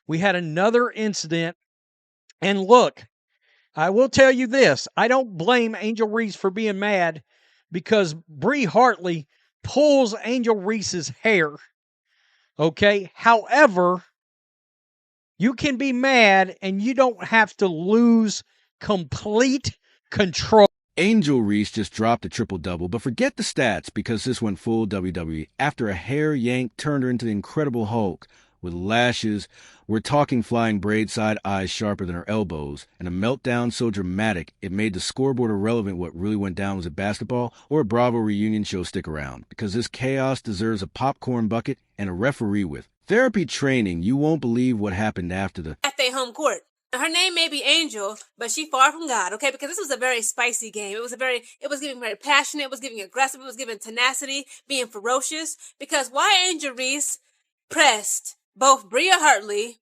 We had another incident. And look, I will tell you this. I don't blame Angel Reese for being mad because Bree Hartley pulls Angel Reese's hair. Okay? However, you can be mad and you don't have to lose complete control. Angel Reese just dropped a triple-double, but forget the stats because this went full WWE. After a hair yank turned her into the Incredible Hulk with lashes, we're talking flying braid-side eyes sharper than her elbows, and a meltdown so dramatic it made the scoreboard irrelevant. What really went down was a basketball or a Bravo reunion show. Stick around, because this chaos deserves a popcorn bucket and a referee with therapy training. You won't believe what happened after the at their home court. Her name may be Angel, but she far from God, okay? Because this was a very spicy game. It was giving very passionate, it was giving aggressive, it was giving tenacity, being ferocious. Because why Angel Reese pressed both Bria Hartley,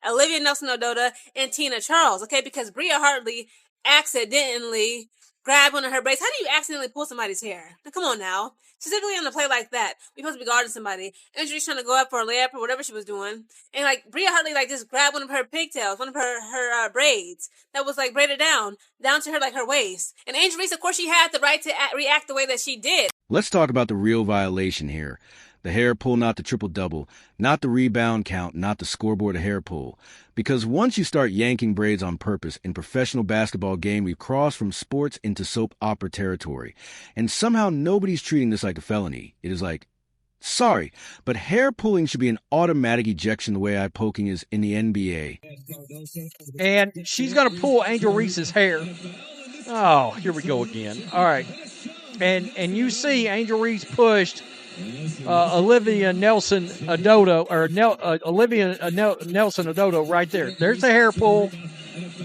Olivia Nelson-Ododa, and Tina Charles, okay? Because Bria Hartley accidentally grabbed one of her braids. How do you accidentally pull somebody's hair? Now, come on now. Specifically on a play like that, we're supposed to be guarding somebody. Angel Reese trying to go up for a layup or whatever she was doing. And like Bria Hartley like just grabbed one of her pigtails, one of her braids that was like braided down to her like her waist. And Angel Reese, of course, she had the right to react the way that she did. Let's talk about the real violation here. The hair pull, not the triple-double, not the rebound count, not the scoreboard hair pull. Because once you start yanking braids on purpose in professional basketball game, we've crossed from sports into soap opera territory. And somehow nobody's treating this like a felony. It is like, sorry, but hair pulling should be an automatic ejection the way eye poking is in the NBA. And she's going to pull Angel Reese's hair. Oh, here we go again. All right. And you see Angel Reese pushed Olivia Nelson-Ododa, Nelson-Ododa right there. There's the hair pull.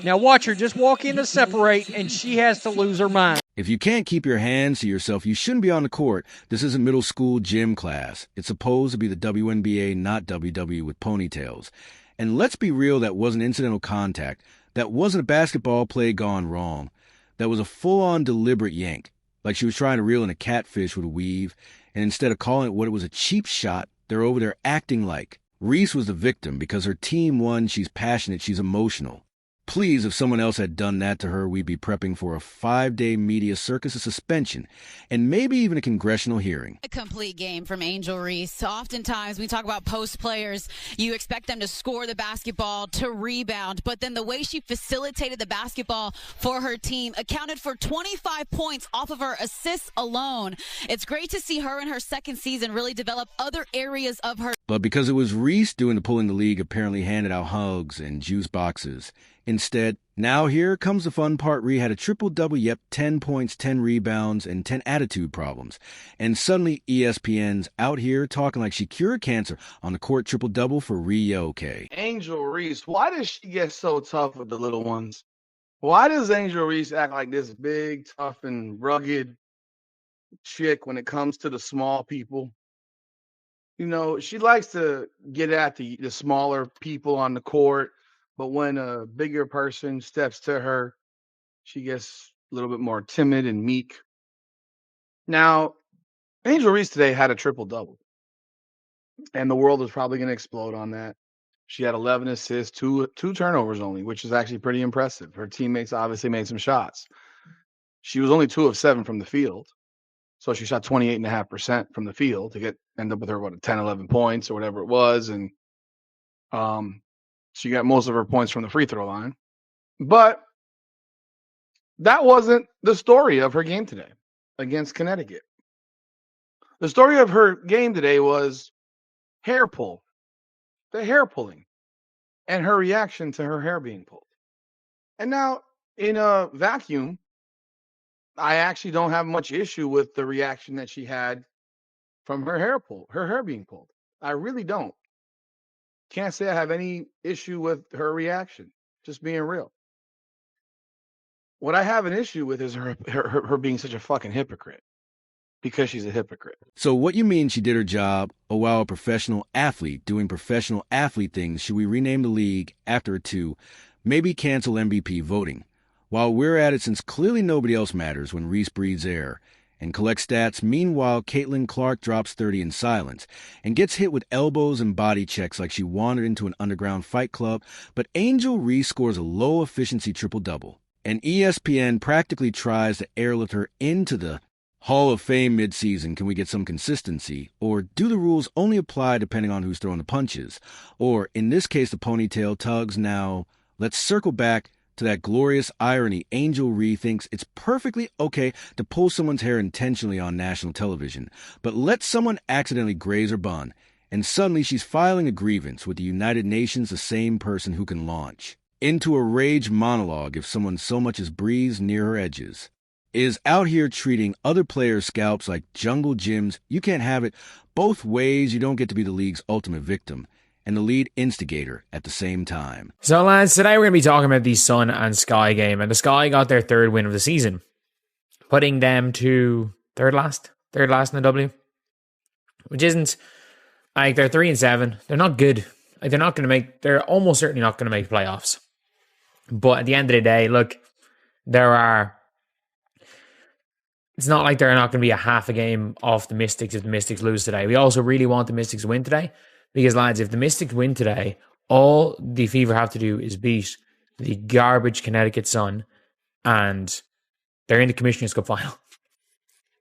Now watch her just walk in to separate, and she has to lose her mind. If you can't keep your hands to yourself, you shouldn't be on the court. This isn't middle school gym class. It's supposed to be the WNBA, not WWE with ponytails. And let's be real, that wasn't incidental contact. That wasn't a basketball play gone wrong. That was a full-on deliberate yank. Like she was trying to reel in a catfish with a weave, and instead of calling it what it was, a cheap shot, they're over there acting like. Reese was the victim because her team won. She's passionate, she's emotional. Please, if someone else had done that to her, we'd be prepping for a 5-day media circus, a suspension, and maybe even a congressional hearing. A complete game from Angel Reese. Oftentimes, we talk about post players. You expect them to score the basketball, to rebound, but then the way she facilitated the basketball for her team accounted for 25 points off of her assists alone. It's great to see her in her second season really develop other areas of her. But because it was Reese doing the pulling, the league apparently handed out hugs and juice boxes. Instead, now here comes the fun part. Rhea had a triple-double, yep, 10 points, 10 rebounds, and 10 attitude problems. And suddenly ESPN's out here talking like she cured cancer on the court. Triple-double for Rhea, okay. Angel Reese, why does she get so tough with the little ones? Why does Angel Reese act like this big, tough, and rugged chick when it comes to the small people? You know, she likes to get at the smaller people on the court. But when a bigger person steps to her, she gets a little bit more timid and meek. Now, Angel Reese today had a triple-double. And the world is probably going to explode on that. She had 11 assists, two turnovers only, which is actually pretty impressive. Her teammates obviously made some shots. She was only 2 of 7 from the field. So she shot 28.5% from the field to end up with her, 10, 11 points or whatever it was. And she got most of her points from the free throw line. But that wasn't the story of her game today against Connecticut. The story of her game today was hair pull, the hair pulling, and her reaction to her hair being pulled. And now, in a vacuum, I actually don't have much issue with the reaction that she had from her hair being pulled. I really don't. Can't say I have any issue with her reaction, just being real. What I have an issue with is her being such a fucking hypocrite, because she's a hypocrite. So what you mean she did her job, or while a professional athlete doing professional athlete things, should we rename the league after it to maybe cancel MVP voting? While we're at it, since clearly nobody else matters when Reese breathes air, and collect stats. Meanwhile, Caitlin Clark drops 30 in silence and gets hit with elbows and body checks like she wandered into an underground fight club, but Angel Reese scores a low-efficiency triple-double. And ESPN practically tries to airlift her into the Hall of Fame mid-season. Can we get some consistency? Or do the rules only apply depending on who's throwing the punches? Or, in this case, the ponytail tugs. Now, let's circle back to that glorious irony. Angel Reese thinks it's perfectly okay to pull someone's hair intentionally on national television, but let someone accidentally graze her bun, and suddenly she's filing a grievance with the United Nations, the same person who can launch into a rage monologue if someone so much as breathes near her edges. Is out here treating other players' scalps like jungle gyms. You can't have it both ways. You don't get to be the league's ultimate victim and the lead instigator at the same time. So lads, today we're going to be talking about the Sun and Sky game, and the Sky got their third win of the season, putting them to third last in the W, which isn't, like, they're 3-7. They're not good. Like, they're almost certainly not going to make playoffs. But at the end of the day, look, it's not like they're not going to be a half a game off the Mystics if the Mystics lose today. We also really want the Mystics to win today, because, lads, if the Mystics win today, all the Fever have to do is beat the garbage Connecticut Sun, and they're in the Commissioner's Cup final.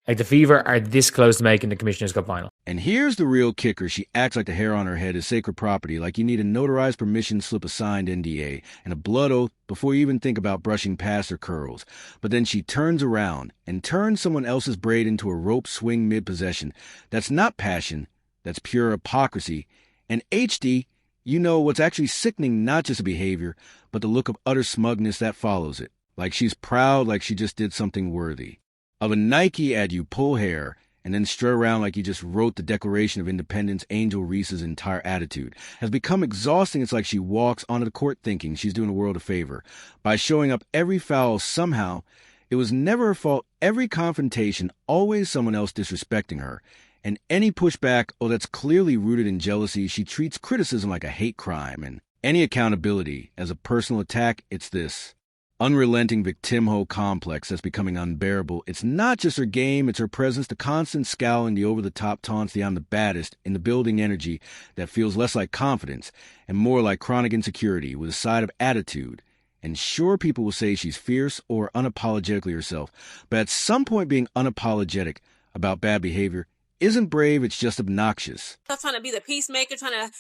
Like, the Fever are this close to making the Commissioner's Cup final. And here's the real kicker. She acts like the hair on her head is sacred property, like you need a notarized permission slip, a signed NDA, and a blood oath before you even think about brushing past her curls. But then she turns around and turns someone else's braid into a rope swing mid-possession. That's not passion. That's pure hypocrisy. And HD, you know what's actually sickening, not just the behavior, but the look of utter smugness that follows it. Like she's proud, like she just did something worthy. Of a Nike ad, you pull hair and then strut around like you just wrote the Declaration of Independence. Angel Reese's entire attitude has become exhausting. It's like she walks onto the court thinking she's doing the world a favor by showing up every foul somehow. It was never her fault. Every confrontation, always someone else disrespecting her. And any pushback, that's clearly rooted in jealousy. She treats criticism like a hate crime, and any accountability as a personal attack. It's this unrelenting victimho complex that's becoming unbearable. It's not just her game, it's her presence, the constant scowling, the over-the-top taunts, the I'm the baddest, in the building energy that feels less like confidence and more like chronic insecurity with a side of attitude. And sure, people will say she's fierce or unapologetically herself, but at some point being unapologetic about bad behavior isn't brave, it's just obnoxious. Trying to be the peacemaker, trying to,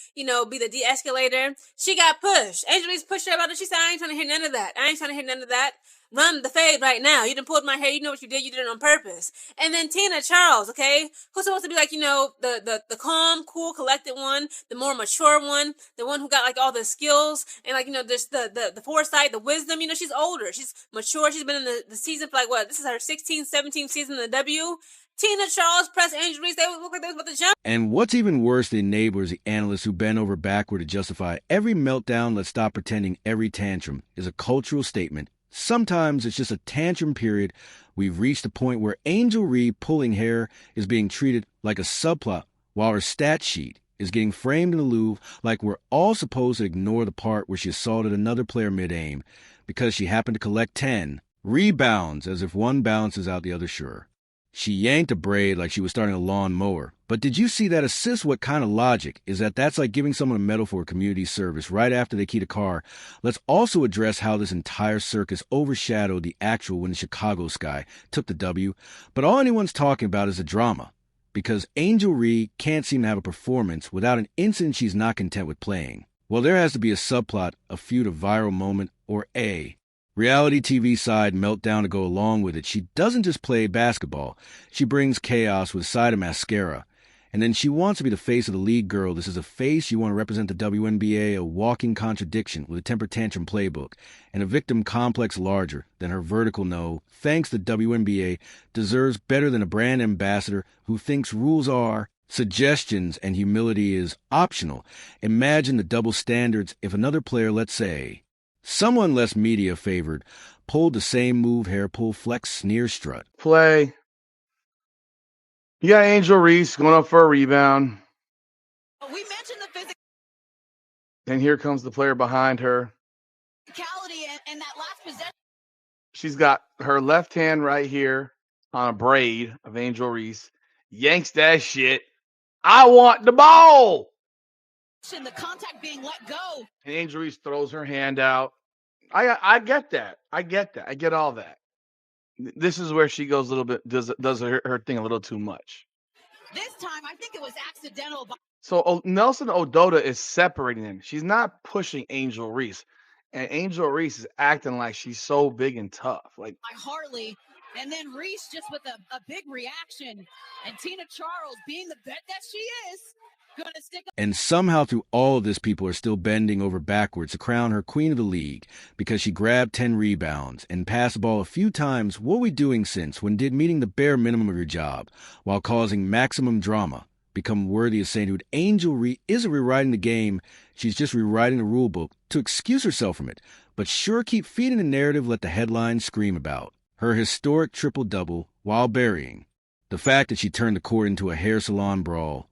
be the de-escalator. She got pushed. Angel Reese pushed her about it. She said, I ain't trying to hear none of that. Run the fade right now. You done pulled my hair. You know what you did. You did it on purpose. And then Tina Charles, okay? Who's supposed to be like, the calm, cool, collected one, the more mature one, the one who got like all the skills and like, just the foresight, the wisdom. She's older. She's mature. She's been in the season for like what? This is her 16th, 17th season in the W. Tina Charles pressed Angel Reese. They look like they was about to jump. And what's even worse, the enablers, the analysts who bend over backward to justify every meltdown. Let's stop pretending every tantrum is a cultural statement. Sometimes it's just a tantrum period. We've reached a point where Angel Reese pulling hair is being treated like a subplot, while her stat sheet is getting framed in the Louvre like we're all supposed to ignore the part where she assaulted another player mid-aim because she happened to collect 10 rebounds, as if one balances out the other. Sure, she yanked a braid like she was starting a lawn mower. But did you see that assist? What kind of logic is that? That's like giving someone a medal for a community service right after they keyed a car. Let's also address how this entire circus overshadowed the actual when the Chicago Sky took the W. But all anyone's talking about is the drama, because Angel Reese can't seem to have a performance without an incident she's not content with playing. Well, there has to be a subplot, a feud, a viral moment, or a reality TV side meltdown to go along with it. She doesn't just play basketball. She brings chaos with a side of mascara. And then she wants to be the face of the league. Girl, this is a face. You want to represent the WNBA, a walking contradiction with a temper tantrum playbook and a victim complex larger than her vertical no. Thanks, the WNBA deserves better than a brand ambassador who thinks rules are suggestions and humility is optional. Imagine the double standards if another player, let's say someone less media favored, pulled the same move, hair pull, flex, sneer, strut. Play. You got Angel Reese going up for a rebound. We mentioned the physicality And here comes the player behind her. and that last possession. She's got her left hand right here on a braid of Angel Reese, yanks that shit. I want the ball. The contact being let go. And Angel Reese throws her hand out. I get that. I get all that. This is where she goes a little bit, does her thing a little too much. This time, I think it was accidental. So Nelson Ododa is separating them. She's not pushing Angel Reese. And Angel Reese is acting like she's so big and tough. Like By Hartley. And then Reese just with a big reaction. And Tina Charles, being the vet that she is, going to stick. And somehow through all of this, people are still bending over backwards to crown her queen of the league because she grabbed 10 rebounds and passed the ball a few times. What are we doing since when did meeting the bare minimum of your job while causing maximum drama become worthy of saying, dude, Angel Reese isn't rewriting the game. She's just rewriting the rule book to excuse herself from it. But sure, keep feeding the narrative, let the headlines scream about her historic triple-double while burying the fact that she turned the court into a hair salon brawl.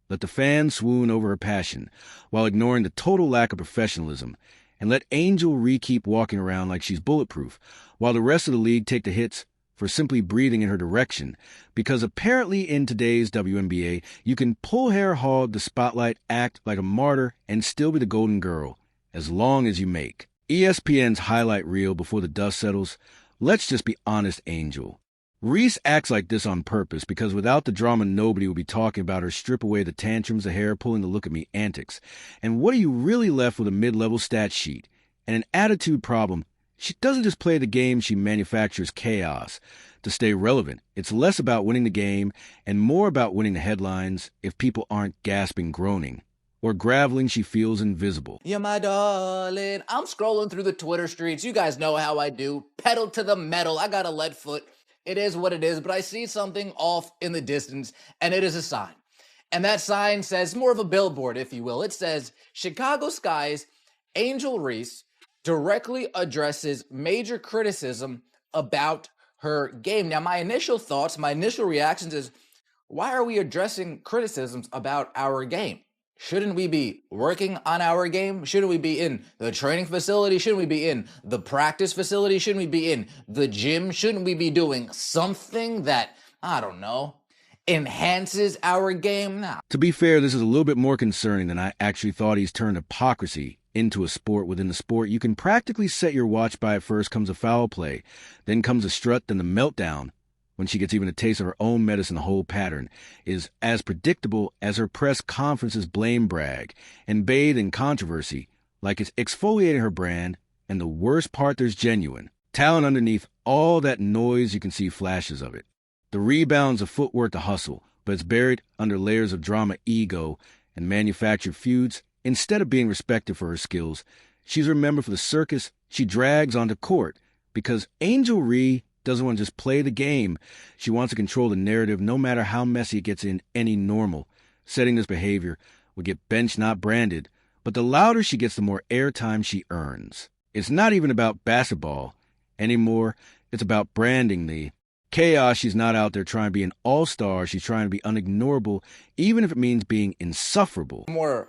Let the fans swoon over her passion while ignoring the total lack of professionalism, and let Angel Reese keep walking around like she's bulletproof while the rest of the league take the hits for simply breathing in her direction, because apparently in today's WNBA, you can pull hair, hog the spotlight, act like a martyr, and still be the golden girl, as long as you make ESPN's highlight reel before the dust settles. Let's just be honest, Angel. Reese acts like this on purpose because without the drama, nobody would be talking about her strip away the tantrums, the hair pulling, the look at me antics. And what are you really left with? A mid-level stat sheet and an attitude problem. She doesn't just play the game, she manufactures chaos to stay relevant. It's less about winning the game and more about winning the headlines if people aren't gasping, groaning, or graveling. She feels invisible. Yeah, my darling. I'm scrolling through the Twitter streets. You guys know how I do. Pedal to the metal. I got a lead foot. It is what it is, but I see something off in the distance, and it is a sign. And that sign says, more of a billboard, if you will. It says, Chicago Sky's Angel Reese directly addresses major criticism about her game. Now, my initial thoughts, my initial reactions is, why are we addressing criticisms about our game? Shouldn't we be working on our game? Shouldn't we be in the training facility? Shouldn't we be in the practice facility? Shouldn't we be in the gym? Shouldn't we be doing something that, I don't know, enhances our game? Now, to be fair, this is a little bit more concerning than I actually thought. He's turned hypocrisy into a sport within the sport. You can practically set your watch by it. First comes a foul play, then comes a strut, then the meltdown. When she gets even a taste of her own medicine, the whole pattern is as predictable as her press conference's blame brag and bathed in controversy like it's exfoliating her brand. And the worst part, there's genuine talent underneath all that noise. You can see flashes of it. The rebounds, the footwork, the hustle, but it's buried under layers of drama, ego, and manufactured feuds. Instead of being respected for her skills, she's remembered for the circus she drags onto court because Angel Reese doesn't want to just play the game. She wants to control the narrative no matter how messy it gets in any normal. Setting this behavior would get benched, not branded, but the louder she gets, the more airtime she earns. It's not even about basketball anymore. It's about branding the chaos. She's not out there trying to be an all-star. She's trying to be unignorable, even if it means being insufferable. more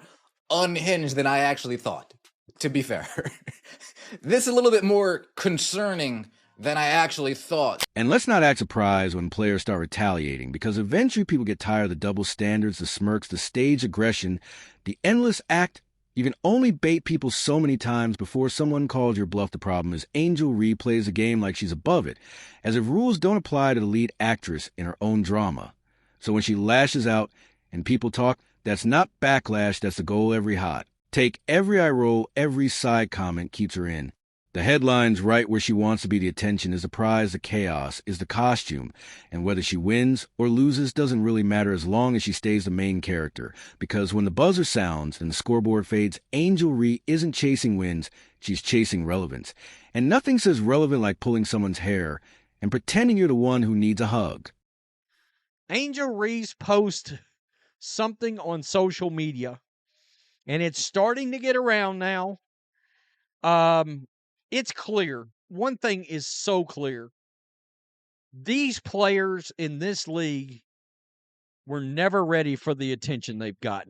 unhinged than I actually thought, to be fair. This is a little bit more concerning than I actually thought. And let's not act surprised when players start retaliating, because eventually people get tired of the double standards, the smirks, the stage aggression, the endless act. You can only bait people so many times before someone calls your bluff. The problem is Angel Reese plays the game like she's above it, as if rules don't apply to the lead actress in her own drama. So when she lashes out and people talk, that's not backlash, that's the goal every hot. Take every eye roll, every side comment keeps her in. The headline's right where she wants to be. The attention is the prize, the chaos is the costume. And whether she wins or loses doesn't really matter as long as she stays the main character. Because when the buzzer sounds and the scoreboard fades, Angel Reese isn't chasing wins, she's chasing relevance. And nothing says relevant like pulling someone's hair and pretending you're the one who needs a hug. Angel Reese posts something on social media, and it's starting to get around now. It's clear. One thing is so clear. These players in this league were never ready for the attention they've gotten.